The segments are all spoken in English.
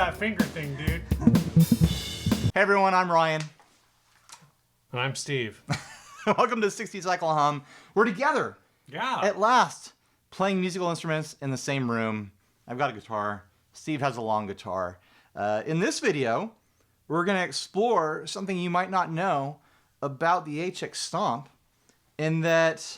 that finger thing, dude. Hey everyone, I'm Ryan. And I'm Steve. Welcome to 60 Cycle Hum. We're together Yeah. at last, playing musical instruments in the same room. I've got a guitar. Steve has a long guitar. In this video, we're going to explore something you might not know about the HX Stomp, in that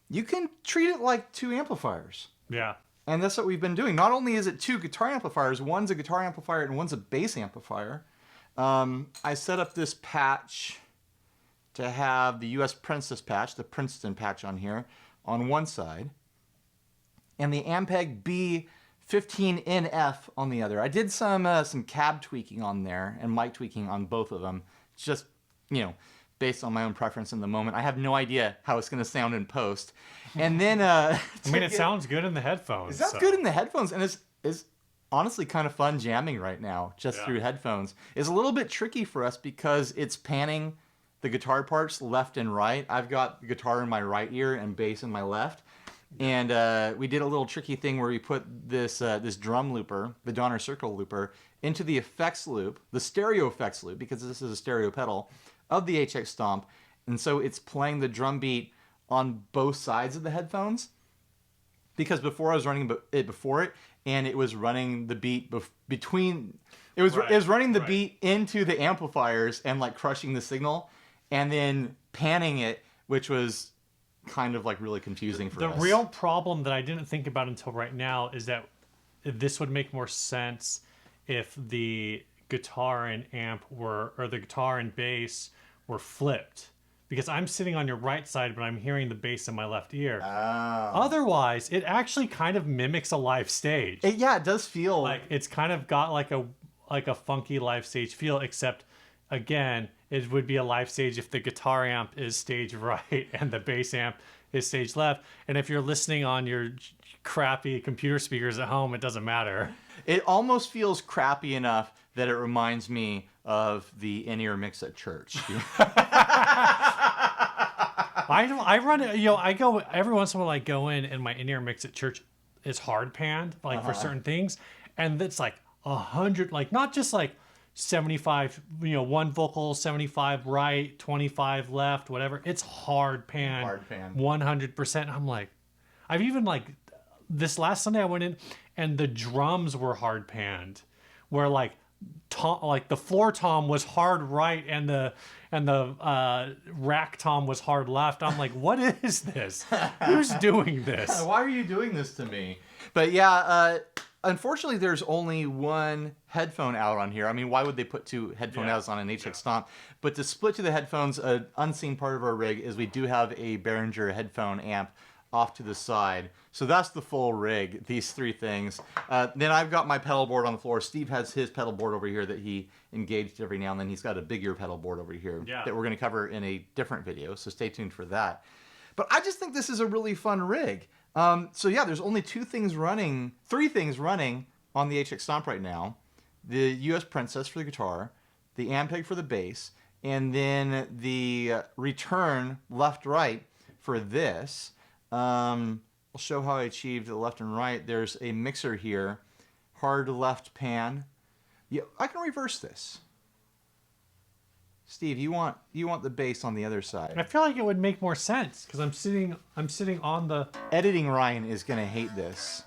you can treat it like two amplifiers. Yeah. And that's what we've been doing. Not only is it two guitar amplifiers, one's a guitar amplifier and one's a bass amplifier. I set up this patch to have the US Princess patch, the Princeton patch on here, on one side, and the Ampeg B15NF on the other. I did some cab tweaking on there and mic tweaking on both of them, just, based on my own preference in the moment. I have no idea how it's going to sound in post. And then... it sounds good in the headphones. It sounds good in the headphones, and it's honestly kind of fun jamming right now, just through headphones. It's a little bit tricky for us because it's panning the guitar parts left and right. I've got the guitar in my right ear and bass in my left. And we did a little tricky thing where we put this drum looper, the Donner Circle looper, into the effects loop, the stereo effects loop, because this is a stereo pedal, of the HX Stomp. And so it's playing the drum beat on both sides of the headphones. Because before I was running it before it, and it was running the beat between... It was running the beat into the amplifiers and like crushing the signal, and then panning it, which was kind of like really confusing for us. The real problem that I didn't think about until right now is that this would make more sense if the guitar and amp or the guitar and bass were flipped. Because I'm sitting on your right side, but I'm hearing the bass in my left ear. Oh. Otherwise, it actually kind of mimics a live stage. It does feel like it's kind of got like a funky live stage feel, except again, it would be a live stage if the guitar amp is stage right and the bass amp is stage left. And if you're listening on your crappy computer speakers at home, it doesn't matter. It almost feels crappy enough that it reminds me of the in-ear mix at church. I run it, I go every once in a while. I go in and my in-ear mix at church is hard panned, like for certain things, and it's like 100, like not just like 75, one vocal, 75 right, 25 left, whatever. It's hard pan, 100%. I'm like, I've even like this last Sunday I went in and the drums were hard panned, where like the floor tom was hard right and the rack tom was hard left. I'm like, what is this? Who's doing this? Why are you doing this to me? But yeah, unfortunately, there's only one headphone out on here. I mean, why would they put two headphone outs on an HX Stomp? But to split to the headphones, an unseen part of our rig is we do have a Behringer headphone amp off to the side. So that's the full rig, these three things. Then I've got my pedal board on the floor. Steve has his pedal board over here that he engaged every now and then. He's got a bigger pedal board over here that we're going to cover in a different video, so stay tuned for that. But I just think this is a really fun rig. So yeah, there's only three things running on the HX Stomp right now. The US Princess for the guitar, the Ampeg for the bass, and then the return left-right for this. I'll show how I achieved the left and right. There's a mixer here, hard left pan. Yeah, I can reverse this. Steve, you want the bass on the other side. I feel like it would make more sense because I'm sitting on the... Editing Ryan is gonna hate this.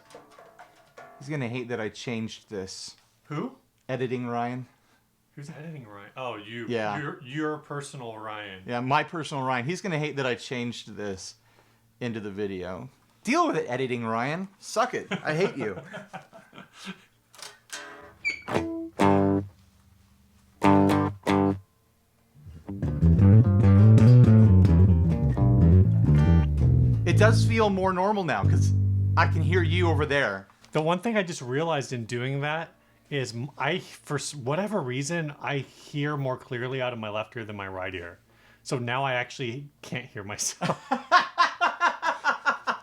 He's gonna hate that I changed this. Who? Editing Ryan. Who's editing Ryan? Oh, you. Yeah. Your personal Ryan. Yeah, my personal Ryan. He's gonna hate that I changed this into the video. Deal with it, editing Ryan. Suck it. I hate you. It does feel more normal now because I can hear you over there. The one thing I just realized in doing that is for whatever reason, I hear more clearly out of my left ear than my right ear. So now I actually can't hear myself.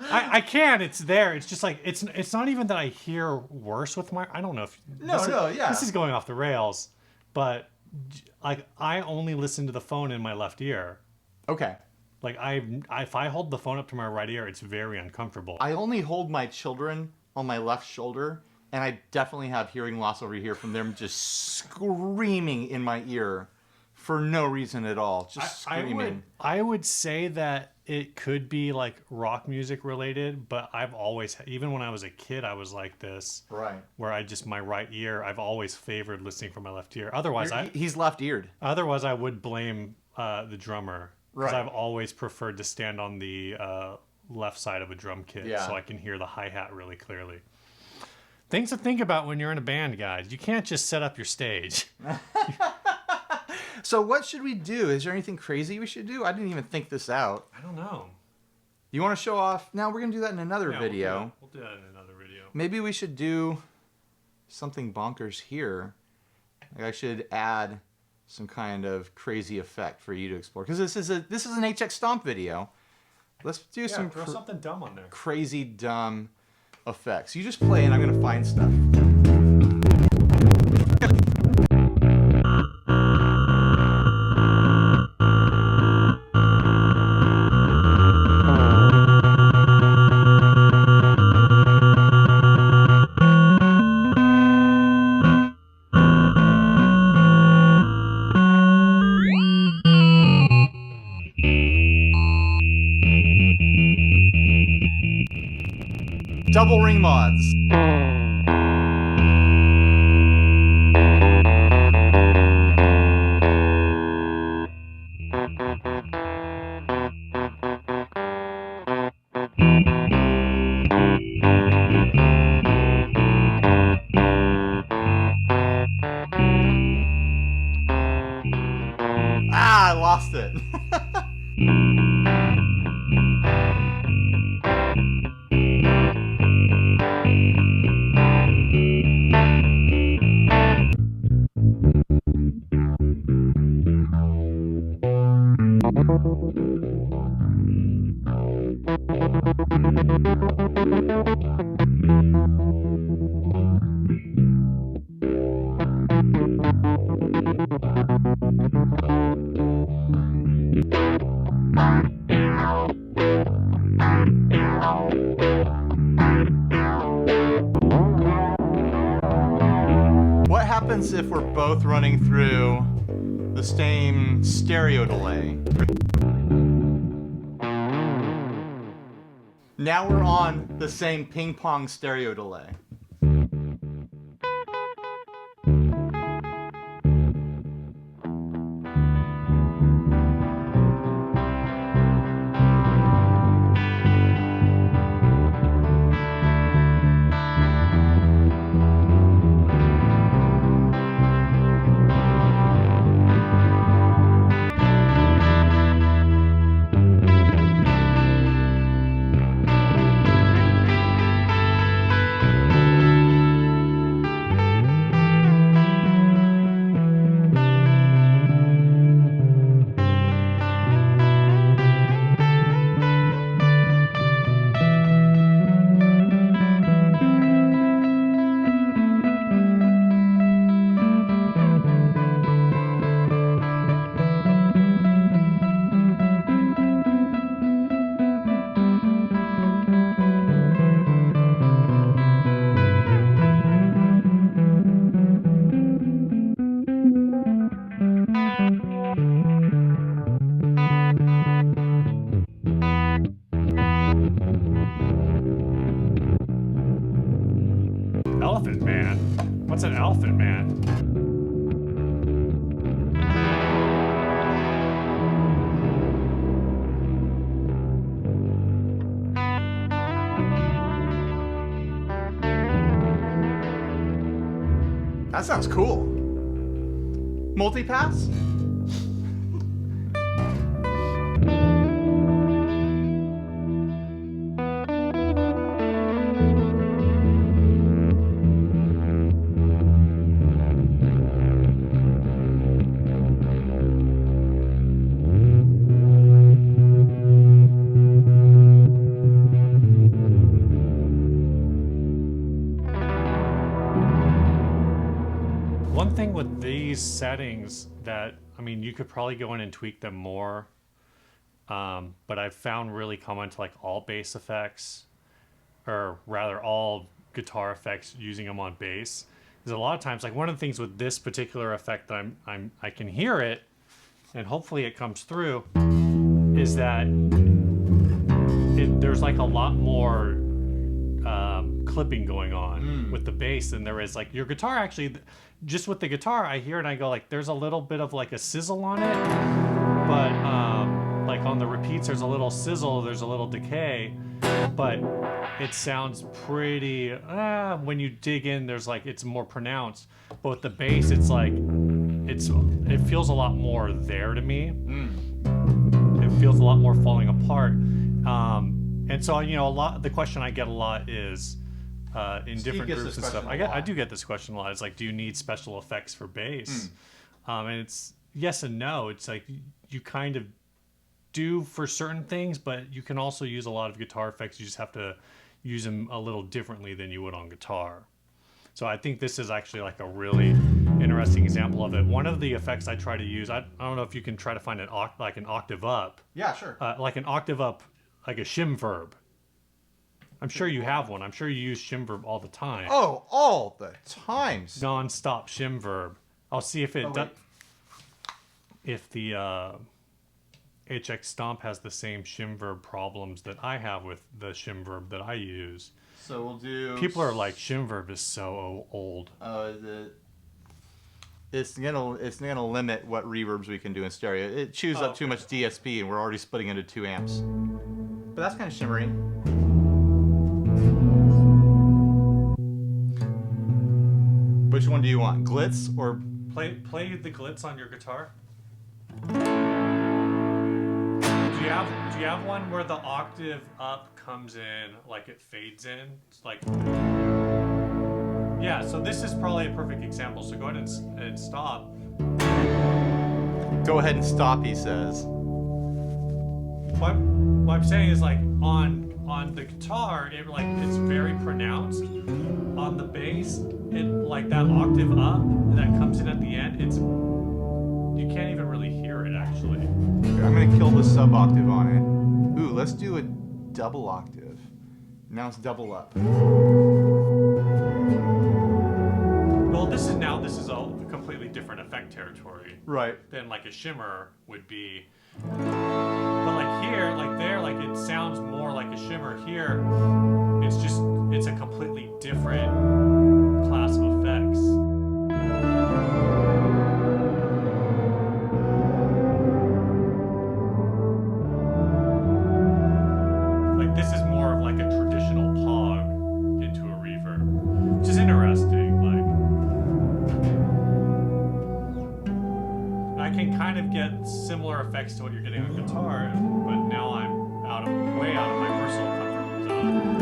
I can. It's there. It's just like it's not even that I hear worse with my. I don't know if this is going off the rails, but like I only listen to the phone in my left ear. Okay. Like if I hold the phone up to my right ear, it's very uncomfortable. I only hold my children on my left shoulder, and I definitely have hearing loss over here from them just screaming in my ear for no reason at all. Just screaming. I would say that it could be like rock music related, but I've always, even when I was a kid, I was like this. Right. Where my right ear, I've always favored listening from my left ear. Otherwise, he's left-eared. Otherwise, I would blame the drummer. Because Right. I've always preferred to stand on the left side of a drum kit so I can hear the hi-hat really clearly. Things to think about when you're in a band, guys. You can't just set up your stage. So what should we do? Is there anything crazy we should do? I didn't even think this out. I don't know. You want to show off? Now we're going to do that in another video. We'll do that in another video. Maybe we should do something bonkers here. Like I should add some kind of crazy effect for you to explore. Because this is an HX Stomp video. Let's do some throw something dumb on there. Crazy dumb effects. You just play and I'm going to find stuff. Double ring mods. I lost it. What happens if we're both running through the same stereo delay? Now we're on the same ping pong stereo delay. Elephant Man? What's an elephant man? That sounds cool. Multipass? One thing with these settings that, I mean, you could probably go in and tweak them more, but I've found really common to like all bass effects, or rather all guitar effects using them on bass. Because a lot of times, like one of the things with this particular effect that I can hear it, and hopefully it comes through, is that there's like a lot more clipping going on with the bass than there is like your guitar. Actually, just with the guitar, I hear it and I go like, there's a little bit of like a sizzle on it, but like on the repeats, there's a little sizzle, there's a little decay, but it sounds pretty. When you dig in, there's like it's more pronounced. But with the bass, it's like it feels a lot more there to me. It feels a lot more falling apart. And so, you know, the question I get a lot is in different groups and stuff. I do get this question a lot. It's like, do you need special effects for bass? And it's yes and no. It's like you kind of do for certain things, but you can also use a lot of guitar effects. You just have to use them a little differently than you would on guitar. So I think this is actually like a really interesting example of it. One of the effects I try to use, I don't know if you can try to find an octave up. Yeah, sure. Like an octave up, like a shim verb. I'm sure you have one. I'm sure you use shim verb all the time. Oh, all the time. Non-stop shim verb. I'll see if it does. If the HX Stomp has the same shim verb problems that I have with the shim verb that I use. So we'll do. People are like, shim verb is so old. It's gonna limit what reverbs we can do in stereo. It chews up too much DSP, and we're already splitting into 2 amps. But that's kind of shimmery. Which one do you want, glitz or play the glitz on your guitar? Do you have one where the octave up comes in, like it fades in? It's like, yeah. So this is probably a perfect example. So go ahead and stop. Go ahead and stop, he says. What I'm saying is like on the guitar, it's very pronounced. On the bass, like that octave up that comes in at the end, you can't even really hear it actually. I'm gonna kill the sub octave on it. Ooh, let's do a double octave. Now it's double up. Well, this is a completely different effect territory. Right. Than like a shimmer would be. But like here, like there, like it sounds more like a shimmer. Here, it's a completely different class of effects. Like this is more of like a traditional pog into a reverb, which is interesting. I can kind of get similar effects to what you're getting on guitar, but now I'm way out of my personal comfort zone.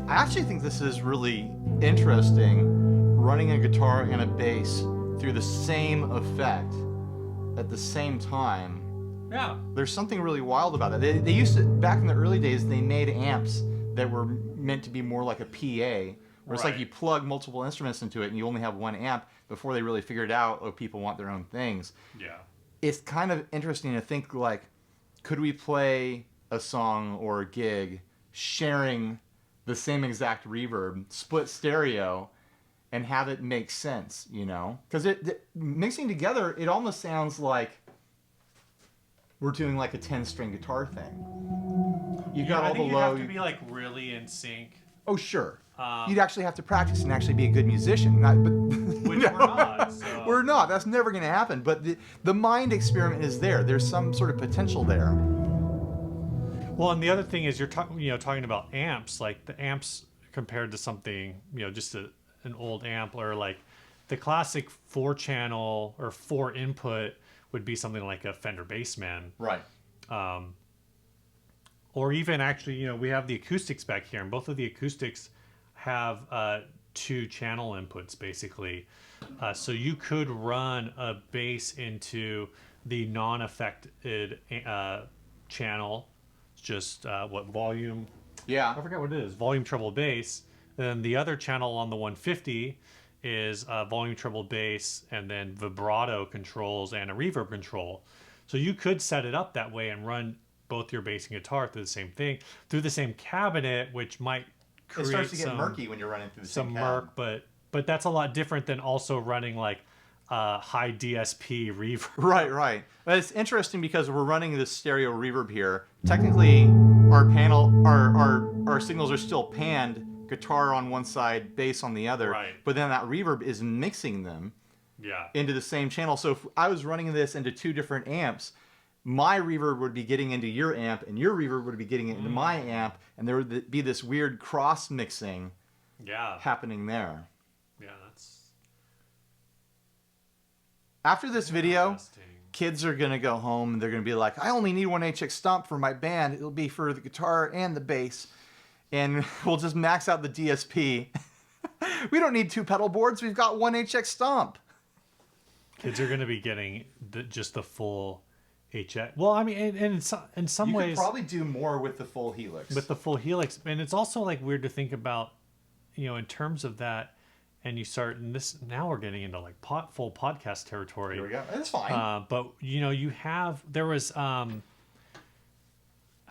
I actually think this is really interesting, running a guitar and a bass through the same effect at the same time. Yeah. There's something really wild about that. They used to, back in the early days, they made amps that were meant to be more like a PA, where it's like you plug multiple instruments into it and you only have one amp before they really figured out, oh, people want their own things. Yeah. It's kind of interesting to think, like, could we play a song or a gig sharing the same exact reverb, split stereo, and have it make sense, you know? Because mixing together, it almost sounds like we're doing like a 10-string guitar thing. You've got all the low. You have to be like really in sync. Oh, sure. You'd actually have to practice and actually be a good musician. Which we're not. So. We're not. That's never going to happen. But the mind experiment is there. There's some sort of potential there. Well, and the other thing is you're talking about amps, like the amps compared to something, just an old amp, or like the classic 4-channel or 4-input would be something like a Fender Bassman. Right. Or even actually, we have the acoustics back here, and both of the acoustics have two channel inputs basically. So you could run a bass into the non-affected channel, just volume. Yeah. I forget what it is. Volume treble bass. Then the other channel on the 150 is volume treble bass, and then vibrato controls and a reverb control. So you could set it up that way and run both your bass and guitar through the same thing, through the same cabinet, which might create it starts to get murky when you're running through the same murk, but that's a lot different than also running like high DSP reverb. Right. But it's interesting because we're running this stereo reverb here. Technically, our signals are still panned, guitar on one side, bass on the other. Right. But then that reverb is mixing them Yeah. into the same channel. So if I was running this into two different amps, my reverb would be getting into your amp, and your reverb would be getting into my amp, and there would be this weird cross mixing happening there. Yeah, that's After this video, kids are going to go home and they're going to be like, I only need one HX Stomp for my band. It'll be for the guitar and the bass. And we'll just max out the DSP. We don't need two pedal boards. We've got one HX Stomp. Kids are going to be getting just the full HX. Well, I mean, and in some ways, you could probably do more with the full Helix. With the full Helix, and it's also like weird to think about, in terms of that. And you start, and this now we're getting into like full podcast territory. Here we go. That's fine. But there was I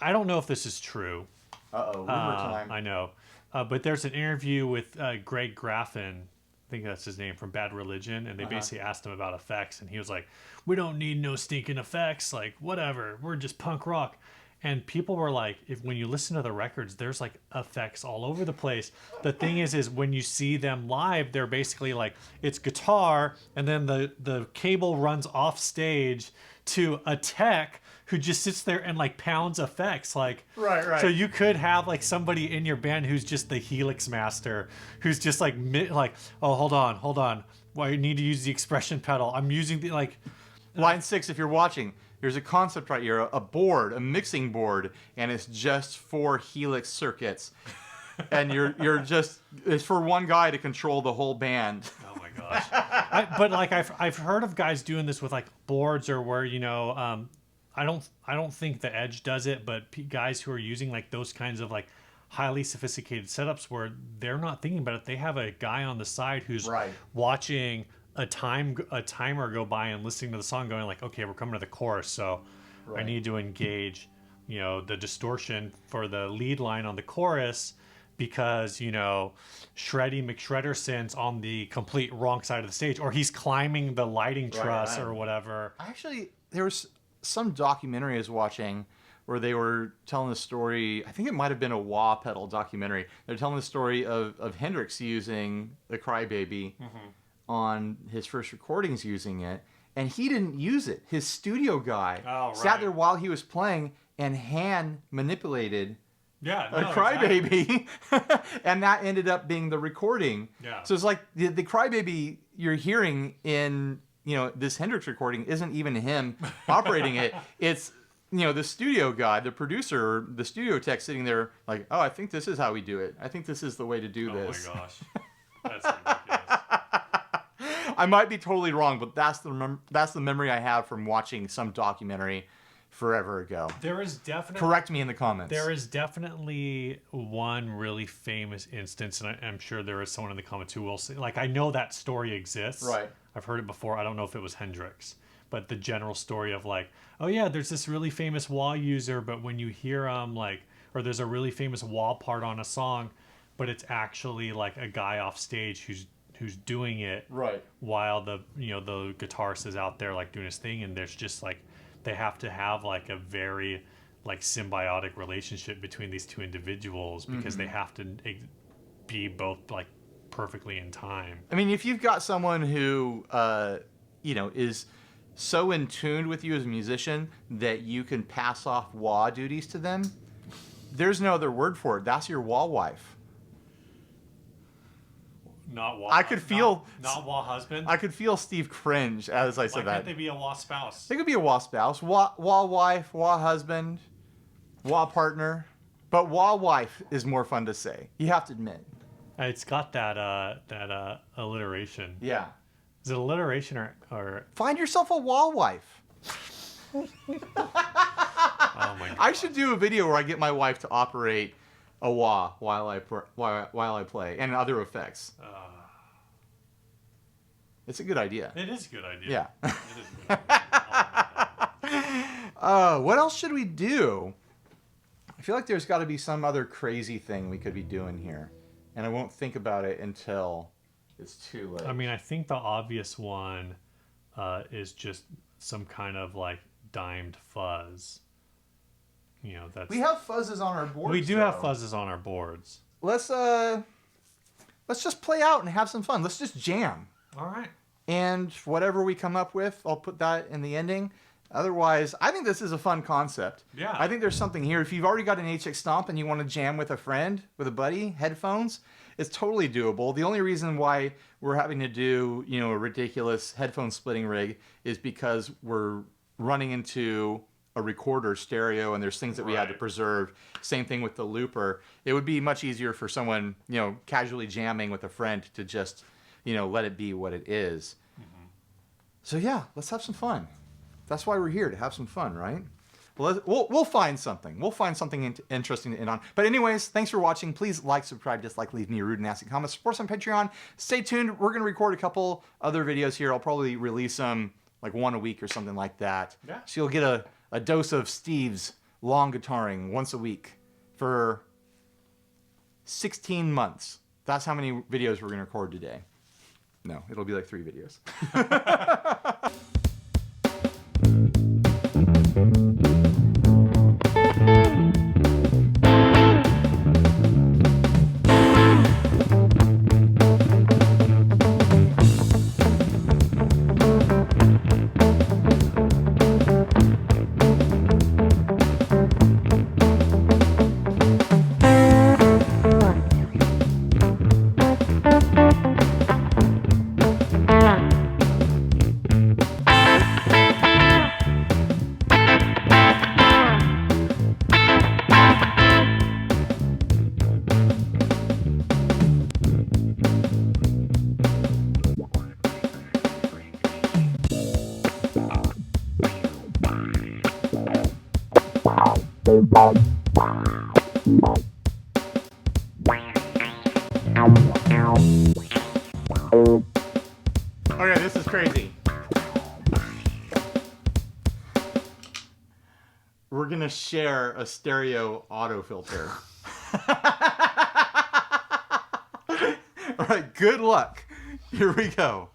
don't know if this is true. Rumor time. I know, but there's an interview with Greg Graffin. I think that's his name, from Bad Religion, and they basically asked him about effects, and he was like, "We don't need no stinking effects. Like whatever, we're just punk rock." And people were like, when you listen to the records, there's like effects all over the place. The thing is when you see them live, they're basically like, it's guitar, and then the cable runs off stage to a tech who just sits there and like pounds effects. Like, right. So you could have like somebody in your band who's just the Helix master, who's just like, oh, hold on. Well, I need to use the expression pedal. I'm using the like. Line 6, if you're watching, there's a concept right here, a mixing board, and it's just 4 Helix circuits. And you're just, it's for one guy to control the whole band. Oh my gosh. But like I've heard of guys doing this with like boards, or where, I don't think the Edge does it, but guys who are using like those kinds of like highly sophisticated setups where they're not thinking about it. They have a guy on the side who's watching a timer go by and listening to the song, going like, okay, we're coming to the chorus, so I need to engage the distortion for the lead line on the chorus, because Shreddy McShredderson's on the complete wrong side of the stage, or he's climbing the lighting truss or whatever. Actually, there was some documentary I was watching where they were telling the story. I think it might have been a wah pedal documentary. They're telling the story of Hendrix using the Crybaby on his first recordings, using it, and he didn't use it. His studio guy sat there while he was playing and hand manipulated a Crybaby, and that ended up being the recording. So it's like the Crybaby you're hearing in this Hendrix recording isn't even him operating it. It's the studio guy, the producer, the studio tech sitting there like, oh, I think this is how we do it. I think this is the way to do this. Oh my gosh, that's ridiculous. I might be totally wrong, but that's the memory I have from watching some documentary forever ago. There is definitely, correct me in the comments. There is definitely one really famous instance, and I'm sure there is someone in the comments who will say, like, I know that story exists. Right. I've heard it before. I don't know if it was Hendrix, but the general story of like, oh yeah, there's this really famous wah user, but when you hear or there's a really famous wah part on a song, but it's actually like a guy off stage who's doing it while the the guitarist is out there like doing his thing, and there's just like they have to have like a very like symbiotic relationship between these two individuals, because they have to be both like perfectly in time. I mean, if you've got someone who is so in tune with you as a musician that you can pass off wah duties to them, there's no other word for it. That's your wah wife. Not wah. I could feel not wah husband. I could feel Steve cringe as I said that. Why can't they be a wah spouse? They could be a wah spouse, wah wife, wah husband, wah partner, but wah wife is more fun to say. You have to admit. It's got that alliteration. Yeah. Is it alliteration or Find yourself a wall wife. oh my god. I should do a video where I get my wife to operate a wah while I play and other effects. It's a good idea. It is a good idea. Yeah. It is a good idea. What else should we do? I feel like there's got to be some other crazy thing we could be doing here, and I won't think about it until it's too late. I mean, I think the obvious one is just some kind of like dimed fuzz. You know, that's we have fuzzes on our boards. we do have fuzzes on our boards. Let's just play out and have some fun. Let's just jam. All right. And whatever we come up with, I'll put that in the ending. Otherwise, I think this is a fun concept. Yeah. I think there's something here. If you've already got an HX Stomp and you want to jam with a friend, with a buddy, headphones, it's totally doable. The only reason why we're having to do, you know, a ridiculous headphone splitting rig is because we're running into a recorder stereo and there's things that we had to Right. preserve. Same thing with the looper. It would be much easier for someone, you know, casually jamming with a friend to just, you know, let it be what it is. Mm-hmm. So yeah, let's have some fun. That's why we're here, to have some fun, right? Well, we'll find something. We'll find something interesting to end on. But anyways, thanks for watching. Please like, subscribe, dislike, leave me a rude and nasty comment. Support us on Patreon. Stay tuned. We're going to record a couple other videos here. I'll probably release them like one a week or something like that. Yeah. So you'll get a dose of Steve's long guitaring once a week for 16 months. That's how many videos we're going to record today. No, it'll be like 3 videos. Okay, this is crazy. We're gonna share a stereo auto filter. All right, good luck. Here we go.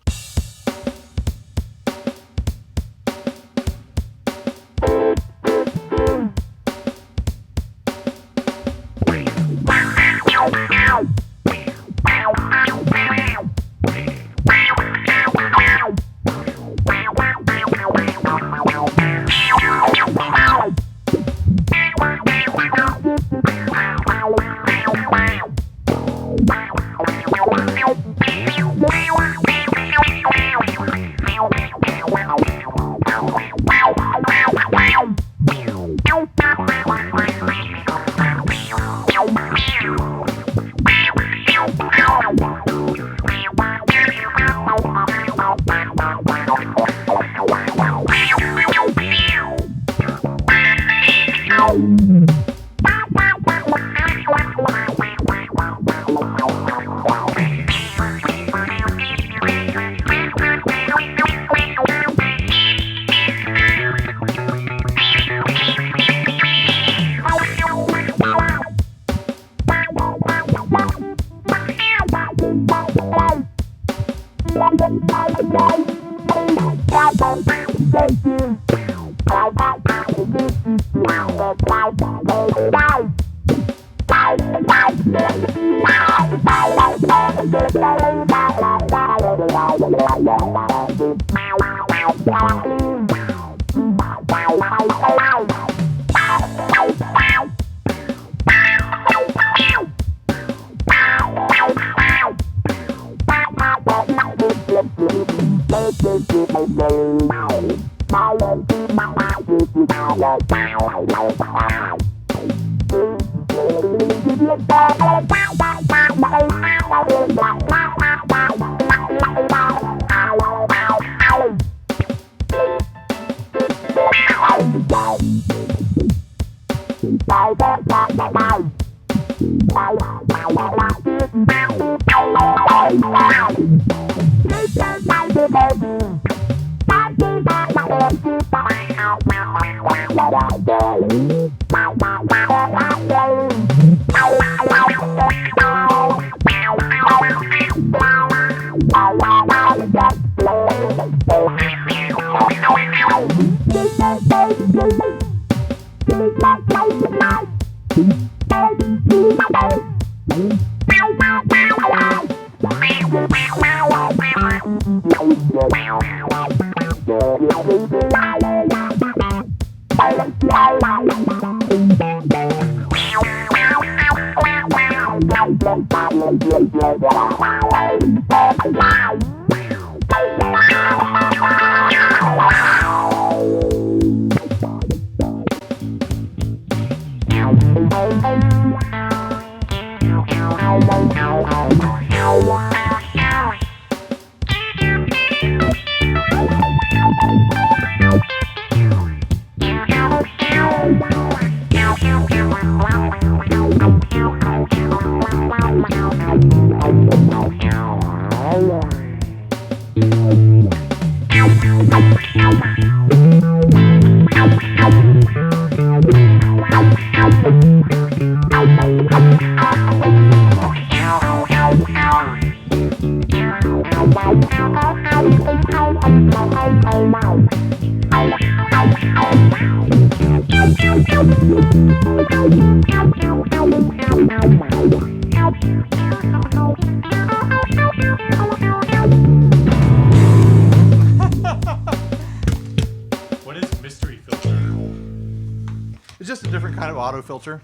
Bye. What is mystery filter? It's just a different kind of auto filter.